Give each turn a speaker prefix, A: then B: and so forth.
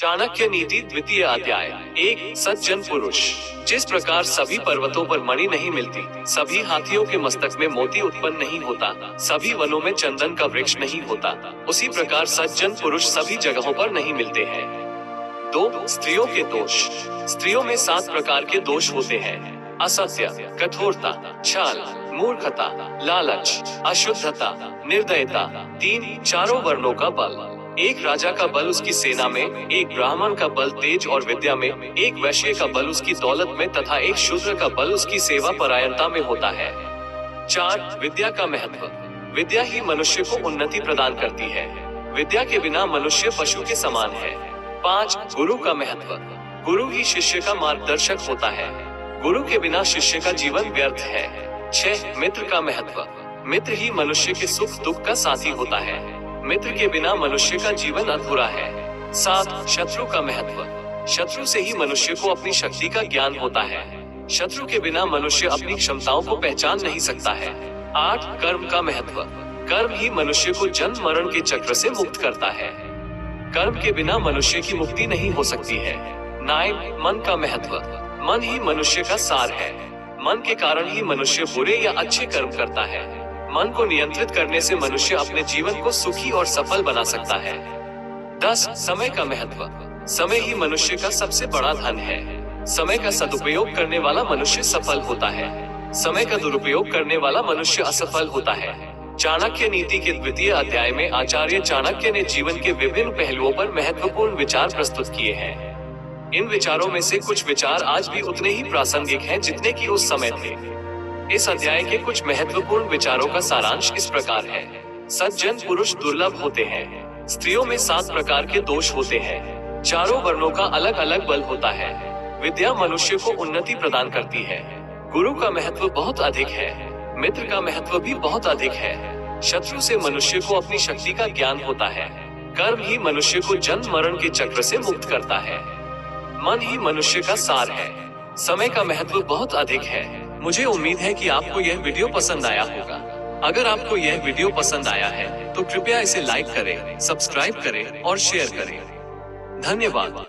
A: चाणक्य नीति द्वितीय अध्याय। एक सज्जन पुरुष। जिस प्रकार सभी पर्वतों पर मणि नहीं मिलती, सभी हाथियों के मस्तक में मोती उत्पन्न नहीं होता, सभी वनों में चंदन का वृक्ष नहीं होता, उसी प्रकार सज्जन पुरुष सभी जगहों पर नहीं मिलते हैं। 2 स्त्रियों के दोष। स्त्रियों में 7 प्रकार के दोष होते हैं। असत्य, कठोरता, छल, मूर्खता, लालच, अशुद्धता, निर्दयता। 3 चारों वर्णों का बल। एक राजा का बल उसकी सेना में, एक ब्राह्मण का बल तेज और विद्या में, एक वैश्य का बल उसकी दौलत में तथा एक शूद्र का बल उसकी सेवा परायणता में होता है। 4 विद्या का महत्व। विद्या ही मनुष्य को उन्नति प्रदान करती है। विद्या के बिना मनुष्य पशु के समान है। 5 गुरु का महत्व। गुरु ही शिष्य का मार्गदर्शक होता है। गुरु के बिना शिष्य का जीवन व्यर्थ है। 6 मित्र का महत्व। मित्र ही मनुष्य के सुख दुख का साथी होता है। मित्र के बिना मनुष्य का जीवन अधूरा है। 7 शत्रु का महत्व। शत्रु से ही मनुष्य को अपनी शक्ति का ज्ञान होता है। शत्रु के बिना मनुष्य अपनी क्षमताओं को पहचान नहीं सकता है। 8 कर्म का महत्व। कर्म ही मनुष्य को जन्म मरण के चक्र से मुक्त करता है। कर्म के बिना मनुष्य की मुक्ति नहीं हो सकती है। 9 मन का महत्व। मन ही मनुष्य का सार है। मन के कारण ही मनुष्य बुरे या अच्छे कर्म करता है। मन को नियंत्रित करने से मनुष्य अपने जीवन को सुखी और सफल बना सकता है। 10 समय का महत्व। समय ही मनुष्य का सबसे बड़ा धन है। समय का सदुपयोग करने वाला मनुष्य सफल होता है। समय का दुरुपयोग करने वाला मनुष्य असफल होता है। चाणक्य नीति के द्वितीय अध्याय में आचार्य चाणक्य ने जीवन के विभिन्न पहलुओं पर महत्वपूर्ण विचार प्रस्तुत किए हैं। इन विचारों में से कुछ विचार आज भी उतने ही प्रासंगिक हैं जितने कि उस समय थे। इस अध्याय के कुछ महत्वपूर्ण विचारों का सारांश इस प्रकार है। सज्जन पुरुष दुर्लभ होते हैं। स्त्रियों में 7 प्रकार के दोष होते हैं। चारों वर्णों का अलग अलग बल होता है। विद्या मनुष्य को उन्नति प्रदान करती है। गुरु का महत्व बहुत अधिक है। मित्र का महत्व भी बहुत अधिक है। शत्रु से मनुष्य को अपनी शक्ति का ज्ञान होता है। कर्म ही मनुष्य को जन्म मरण के चक्र से मुक्त करता है। मन ही मनुष्य का सार है। समय का महत्व बहुत अधिक है। मुझे उम्मीद है कि आपको यह वीडियो पसंद आया होगा। अगर आपको यह वीडियो पसंद आया है तो कृपया इसे लाइक करें, सब्सक्राइब करें और शेयर करें। धन्यवाद।